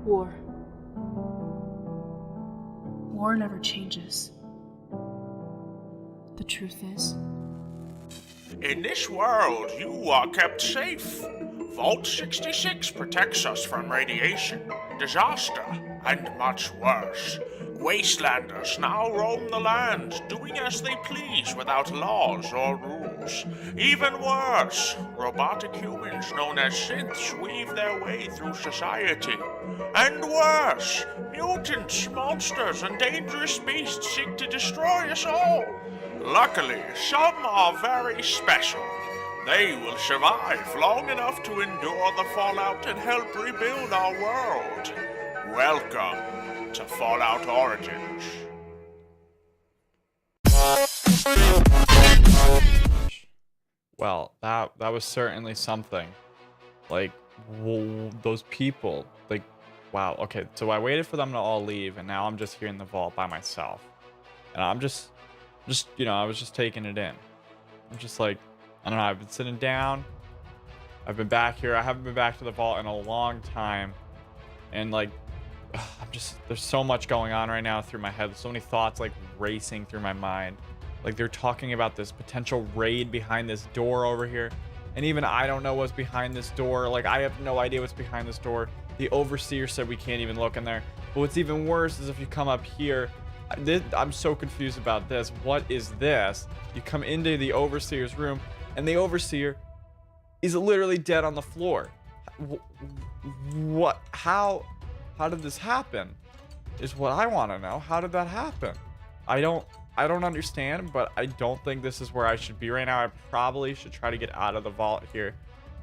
War. War never changes. The truth is, in this world, you are kept safe. Vault 66 protects us from radiation, disaster, and much worse. Wastelanders now roam the land, doing as they please without laws or rules. Even worse, robotic humans known as synths weave their way through society. And worse, mutants, monsters, and dangerous beasts seek to destroy us all. Luckily, some are very special. They will survive long enough to endure the fallout and help rebuild our world. Welcome to Fallout Origins. Well, that was certainly something. Like, whoa, those people, like, wow. Okay, so I waited for them to all leave, and now I'm just here in the vault by myself. And I'm just, I was just taking it in. I'm just like, I don't know, I've been sitting down. I've been back here. I haven't been back to the vault in a long time. And like, there's so much going on right now through my head. There's so many thoughts like racing through my mind. Like they're talking about this potential raid behind this door over here. And even I don't know what's behind this door. Like I have no idea what's behind this door. The overseer said we can't even look in there. But what's even worse is if you come up here, I'm so confused about this. What is this? You come into the overseer's room and the overseer is literally dead on the floor. What? How did this happen? Is what I want to know. How did that happen? I don't understand, but I don't think this is where I should be right now. I probably should try to get out of the vault here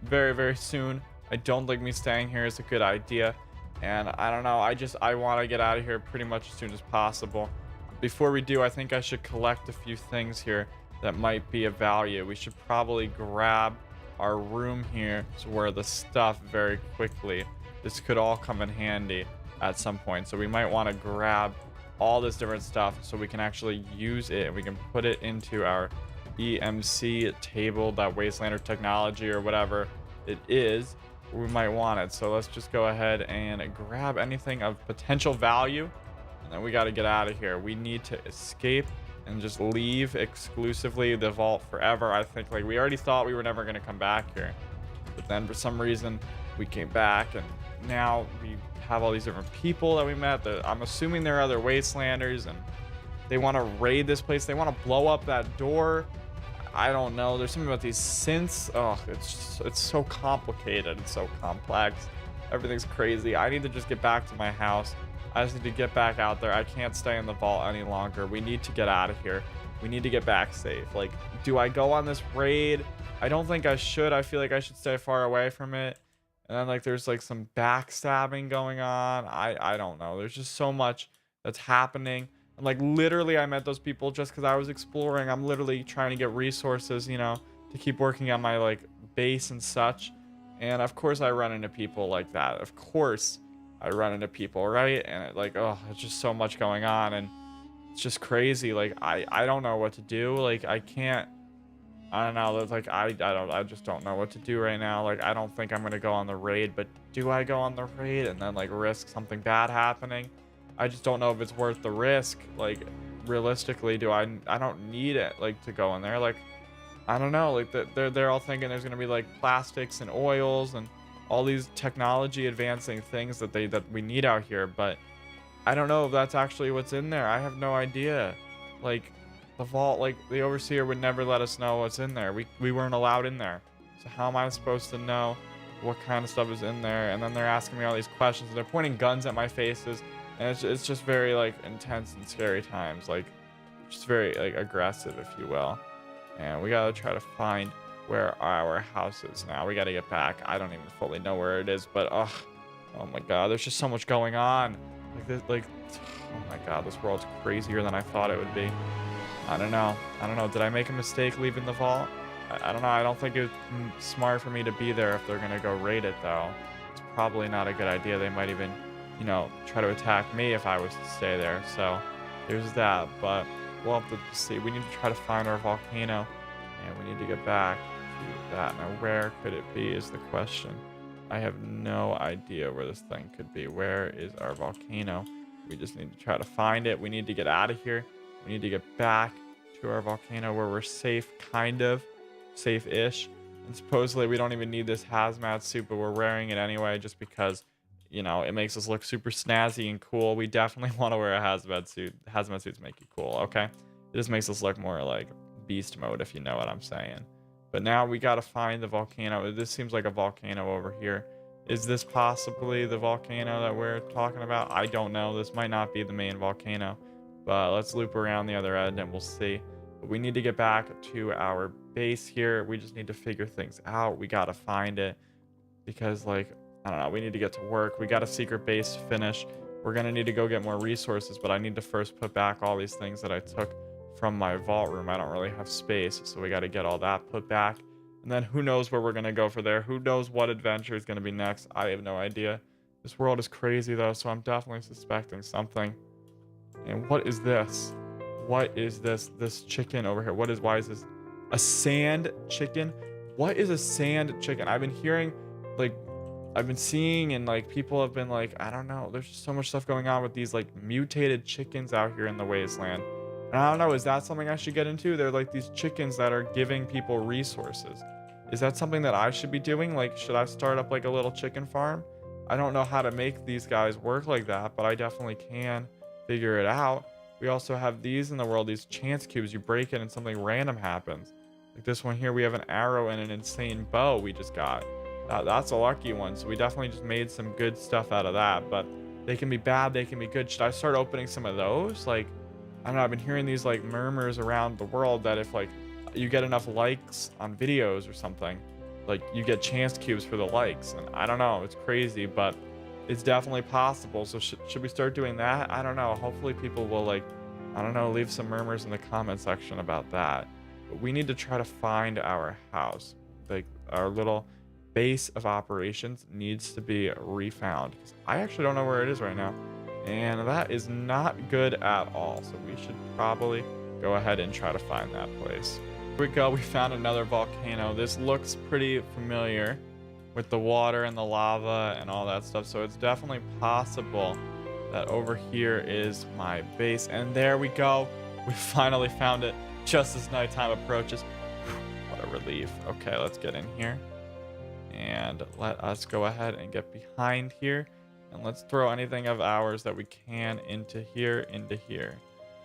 very, very soon. I don't think me staying here is a good idea. And I don't know, I want to get out of here pretty much as soon as possible. Before we do, I think I should collect a few things here that might be of value. We should probably grab our room here to wear the stuff very quickly. This could all come in handy at some point. So we might want to grab all this different stuff so we can actually use it and we can put it into our EMC table, that Wastelander technology or whatever it is. We might want it. So let's just go ahead and grab anything of potential value, and then we got to get out of here. We need to escape and just leave exclusively the vault forever. I think like we already thought we were never going to come back here, but then for some reason we came back, and now we have all these different people that we met. I'm assuming there are other Wastelanders and they want to raid this place. They want to blow up that door. I don't know. There's something about these synths. Oh, it's so complicated. It's so complex. Everything's crazy. I need to just get back to my house. I just need to get back out there. I can't stay in the vault any longer. We need to get out of here. We need to get back safe. Like, do I go on this raid? I don't think I should. I feel like I should stay far away from it. And then like there's like some backstabbing going on. I don't know. There's just so much that's happening. And like literally I met those people just because I was exploring. I'm literally trying to get resources, you know, to keep working on my like base and such. And of course I run into people like that. Of course I run into people, right? And it, like, oh, it's just so much going on and it's just crazy. Like I don't know what to do. Like I don't know. Like I just don't know what to do right now. Like I don't think I'm gonna go on the raid, but do I go on the raid and then like risk something bad happening? I just don't know if it's worth the risk. Like realistically, I don't need it like to go in there. Like I don't know. Like they're all thinking there's gonna be like plastics and oils and all these technology advancing things that we need out here, but I don't know if that's actually what's in there. I have no idea. Like the vault, like the overseer would never let us know what's in there. We weren't allowed in there. So how am I supposed to know what kind of stuff is in there? And then they're asking me all these questions and they're pointing guns at my faces. And it's just very like intense and scary times, like just very like aggressive, if you will. And we gotta try to find where our house is now. We gotta get back. I don't even fully know where it is, but oh my god, there's just so much going on. Like this, like oh my god, this world's crazier than I thought it would be. I don't know. Did I make a mistake leaving the vault? I don't know. I don't think it's smart for me to be there if they're gonna go raid it though. It's probably not a good idea. They might even, you know, try to attack me if I was to stay there. So there's that, but we'll have to see. We need to try to find our volcano and we need to get back to that. Now where could it be is the question. I have no idea where this thing could be. Where is our volcano? We just need to try to find it. We need to get out of here. We need to get back to our volcano where we're safe, kind of safe-ish. And supposedly we don't even need this hazmat suit, but we're wearing it anyway just because, you know, it makes us look super snazzy and cool. We definitely want to wear a hazmat suit. Hazmat suits make you cool, okay? It just makes us look more like beast mode, if you know what I'm saying. But now we got to find the volcano. This seems like a volcano over here. Is this possibly the volcano that we're talking about? I don't know. This might not be the main volcano. But let's loop around the other end and we'll see. But we need to get back to our base here. We just need to figure things out. We got to find it. Because, like, I don't know. We need to get to work. We got a secret base to finish. We're going to need to go get more resources. But I need to first put back all these things that I took from my vault room. I don't really have space, so we got to get all that put back, and then who knows where we're gonna go for there. Who knows what adventure is gonna be next? I have no idea. This world is crazy though, so I'm definitely suspecting something. And what is this? What is this chicken over here? Why is this a sand chicken? What is a sand chicken? I've been hearing, like, I've been seeing, and like people have been like, I don't know, there's just so much stuff going on with these like mutated chickens out here in the wasteland. And I don't know, is that something I should get into? They're like these chickens that are giving people resources. Is that something that I should be doing? Like, should I start up like a little chicken farm? I don't know how to make these guys work like that, but I definitely can figure it out. We also have these in the world, these chance cubes. You break it and something random happens. Like this one here, we have an arrow and an insane bow we just got. That's a lucky one, so we definitely just made some good stuff out of that, but they can be bad, they can be good. Should I start opening some of those? Like, I don't know, I've been hearing these like murmurs around the world that if like you get enough likes on videos or something, like you get chance cubes for the likes. And I don't know, it's crazy, but it's definitely possible. So should we start doing that? I don't know. Hopefully people will, like, I don't know, leave some murmurs in the comment section about that. But we need to try to find our house. Like our little base of operations needs to be refound. I actually don't know where it is right now. And that is not good at all. So we should probably go ahead and try to find that place. Here we go. We found another volcano. This looks pretty familiar with the water and the lava and all that stuff. So it's definitely possible that over here is my base. And there we go. We finally found it just as nighttime approaches. What a relief. Okay, let's get in here. And let us go ahead and get behind here. And let's throw anything of ours that we can into here.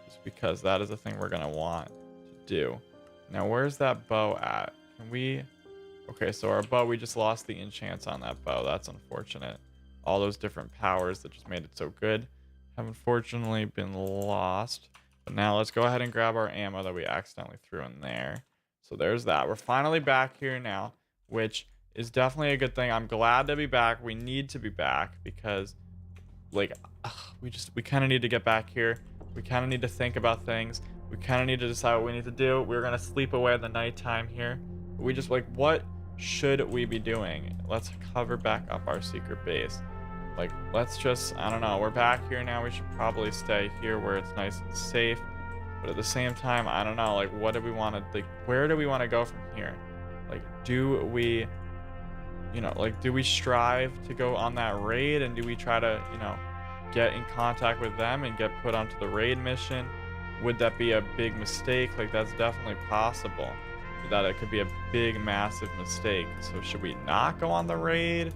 Just because that is the thing we're going to want to do. Now, where's that bow at? Can we... Okay, so our bow, we just lost the enchants on that bow. That's unfortunate. All those different powers that just made it so good have unfortunately been lost. But now let's go ahead and grab our ammo that we accidentally threw in there. So there's that. We're finally back here now, which is definitely a good thing. I'm glad to be back. We need to be back because, like, we kind of need to get back here. We kind of need to think about things. We kind of need to decide what we need to do. We're going to sleep away at the nighttime here. We just, like, what should we be doing? Let's cover back up our secret base. Like, let's just, I don't know. We're back here now. We should probably stay here where it's nice and safe. But at the same time, I don't know. Like, what do we want to, like, where do we want to go from here? Like, do we, you know, like, do we strive to go on that raid? And do we try to, you know, get in contact with them and get put onto the raid mission? Would that be a big mistake? Like, that's definitely possible. That it could be a big, massive mistake. So should we not go on the raid?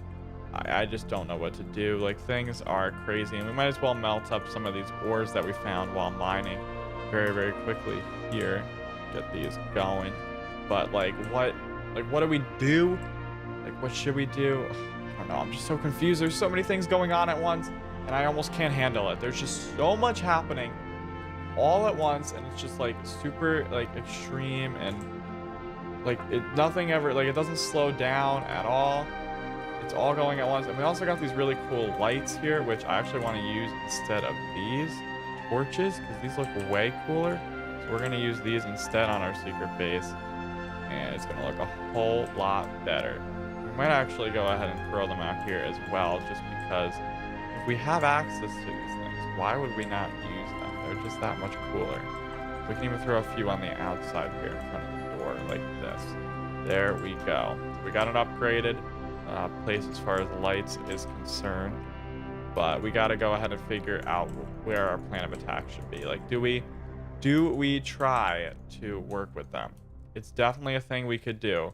I just don't know what to do. Like, things are crazy. And we might as well melt up some of these ores that we found while mining very, very quickly here. Get these going. But, like, what do we do? Like, what should we do? I don't know. I'm just so confused. There's so many things going on at once, and I almost can't handle it. There's just so much happening all at once, and it's just, like, super, like, extreme, and like nothing ever, like, it doesn't slow down at all. It's all going at once. And we also got these really cool lights here, which I actually want to use instead of these torches because these look way cooler. So we're going to use these instead on our secret base, and it's going to look a whole lot better. We might actually go ahead and throw them out here as well, just because if we have access to these things, why would we not use them? They're just that much cooler. We can even throw a few on the outside here in front of the door like this. There we go. So we got it upgraded. place as far as lights is concerned. But we got to go ahead and figure out where our plan of attack should be. Like, do we try to work with them? It's definitely a thing we could do,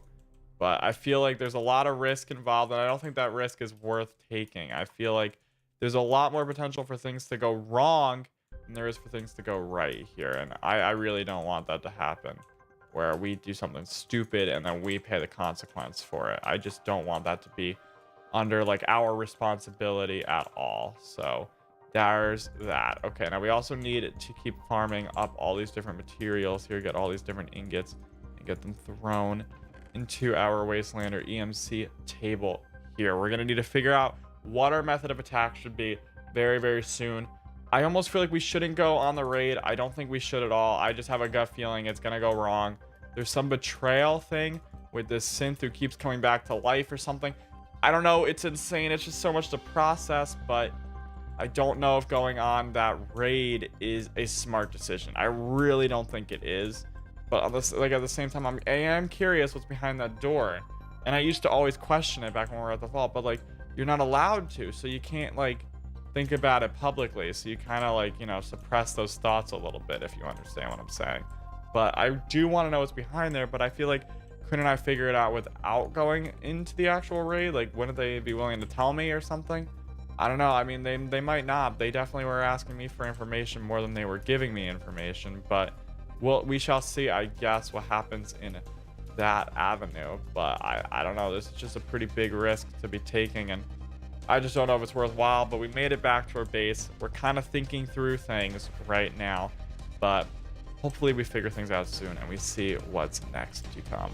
but I feel like there's a lot of risk involved, and I don't think that risk is worth taking. I feel like there's a lot more potential for things to go wrong than there is for things to go right here, and I really don't want that to happen, where we do something stupid and then we pay the consequence for it. I just don't want that to be under like our responsibility at all. So there's that. Okay, now we also need to keep farming up all these different materials here, get all these different ingots and get them thrown into our Wasteland or EMC table here. We're gonna need to figure out what our method of attack should be very, very soon. I almost feel like we shouldn't go on the raid. I don't think we should at all. I just have a gut feeling it's gonna go wrong. There's some betrayal thing with this synth who keeps coming back to life or something. I don't know. It's insane. It's just so much to process, but I don't know if going on that raid is a smart decision. I really don't think it is. But on this, like, at the same time, I am curious what's behind that door. And I used to always question it back when we were at the vault, but like, you're not allowed to, so you can't like think about it publicly. So you kind of like, you know, suppress those thoughts a little bit, if you understand what I'm saying. But I do want to know what's behind there, but I feel like, couldn't I figure it out without going into the actual raid? Like, wouldn't they be willing to tell me or something? I don't know. I mean, they might not. They definitely were asking me for information more than they were giving me information, but we shall see, I guess, what happens in that avenue. But I don't know. This is just a pretty big risk to be taking, and I just don't know if it's worthwhile. But we made it back to our base. We're kind of thinking through things right now, but hopefully we figure things out soon and we see what's next to come.